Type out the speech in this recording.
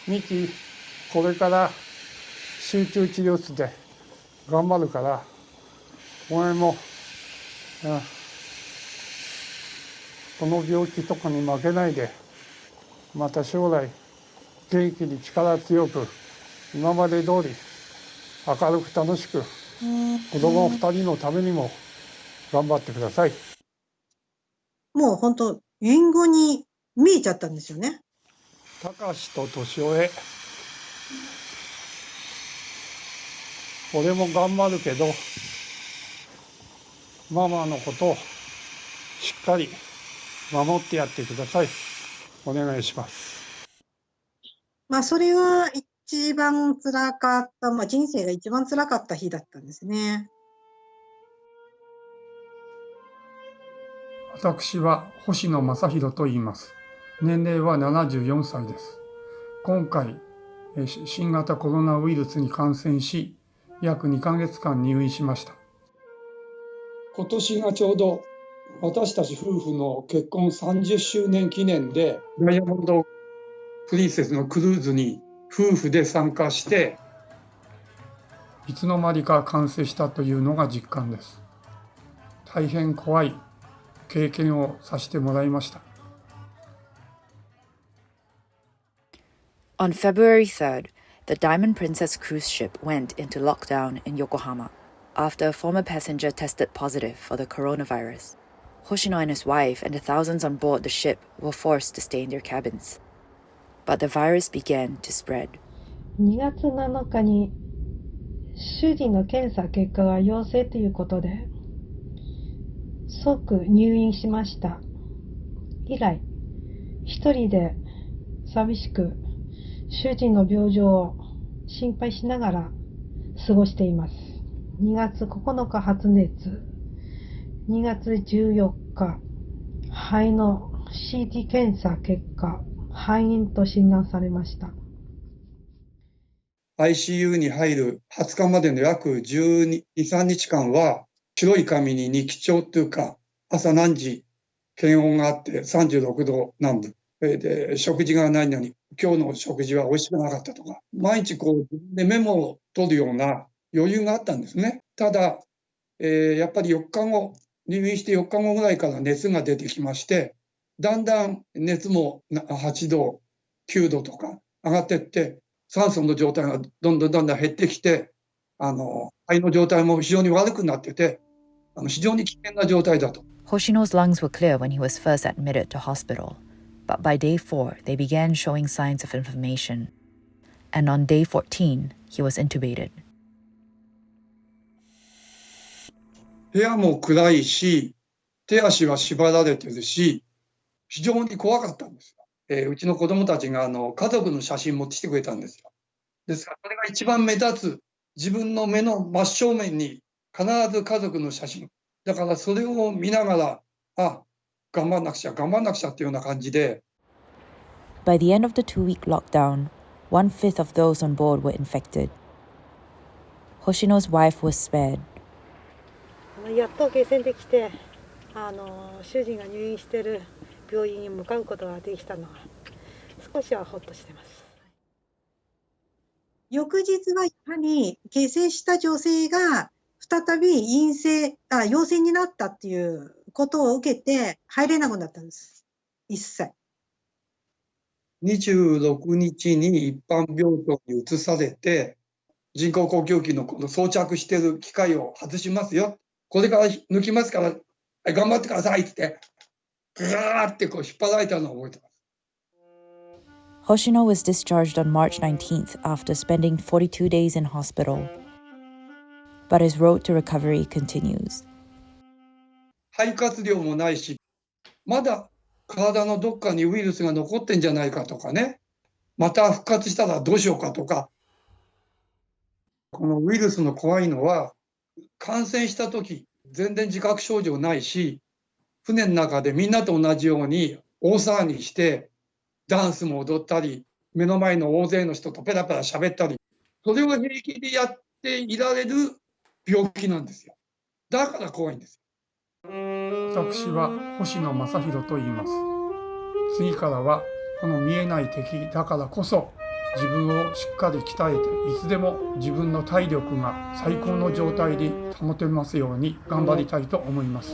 ミキ、これから集中治療室で頑張るから、お前も、この病気とかに負けないで、また将来元気に力強く今まで通り明るく楽しく子供2人のためにも頑張ってください。もう本当隠語に見えちゃったんですよね。高志と敏夫へ、俺も頑張るけどママのことをしっかり守ってやってください。お願いします。それは一番辛かった、人生が一番辛かった日だったんですね。私は星野正弘と言います。年齢は74歳です。今回、新型コロナウイルスに感染し、約2ヶ月間入院しました。今年がちょうど私たち夫婦の結婚30周年記念で、ダイヤモンドプリンセスのクルーズに夫婦で参加して、いつの間にか完成したというのが実感です。大変怖い経験をさせてもらいました。On February 3rd, the Diamond Princess cruise ship went into lockdown in Yokohama after a former passenger tested positive for the coronavirus. Hoshino and his wife and the thousands on board the ship were forced to stay in their cabins. But the virus began to spread. 2月7日に主人の検査結果が陽性ということで即入院しました。以来一人で寂しく主人の病状を心配しながら過ごしています。2月9日発熱、2月14日肺の CT 検査結果肺炎と診断されました。ICU に入る20日までの約12、3日間は、白い紙に日記帳というか、朝何時、検温があって36度南部。で、食事がないのに、今日の食事は美味しくなかったとか、毎日自分でメモを取るような余裕があったんですね。ただ、やっぱり4日後、入院して4日後ぐらいから熱が出てきまして、だんだん熱も8度、9度とか上がっていって、酸素の状態がどんどん減ってきて、肺の状態も非常に悪くなってて、非常に危険な状態だと。Hoshino's lungs were clear when he was first admitted to hospital, but by day 4, they began showing signs of inflammation. And on day 14, he was intubated. 部屋も暗いし、手足は縛られてるし、非常に怖かったんですよ。うちの子供たちが家族の写真持ってきてくれたんですよ。ですから、これが一番目立つ、自分の目の真正面に必ず家族の写真。だからそれを見ながら、頑張んなくちゃっていうような感じで。By the end of the 2-week lockdown, 1/5 of those on board were infected. Hoshino's wife was spared. やっと下船できて、主人が入院している病院に向かうことができたのは少しはほっとしてます。翌日はやはり下船した女性が再び陽性になったっていうことを受けて入れなくなったんです。一切。26日に一般病棟に移されて、人工呼吸器のこの装着している機械を外しますよ。これから抜きますから、頑張ってくださいって、ぐーって引っ張られたのを覚えてます。Hoshino was discharged on March 19th after spending 42 days in hospital. But his road to recovery continues. 肺活量もないし、まだ体のどっかにウイルスが残ってんじゃないかとかね、また復活したらどうしようかとか、このウイルスの怖いのは、感染した時全然自覚症状ないし、船の中でみんなと同じように大騒ぎしてダンスも踊ったり、目の前の大勢の人とペラペラ喋ったり、それを平気でやっていられる病気なんですよ。だから怖いんです。私は星野正弘と言います。次からはこの見えない敵だからこそ自分をしっかり鍛えて、いつでも自分の体力が最高の状態で保てますように頑張りたいと思います。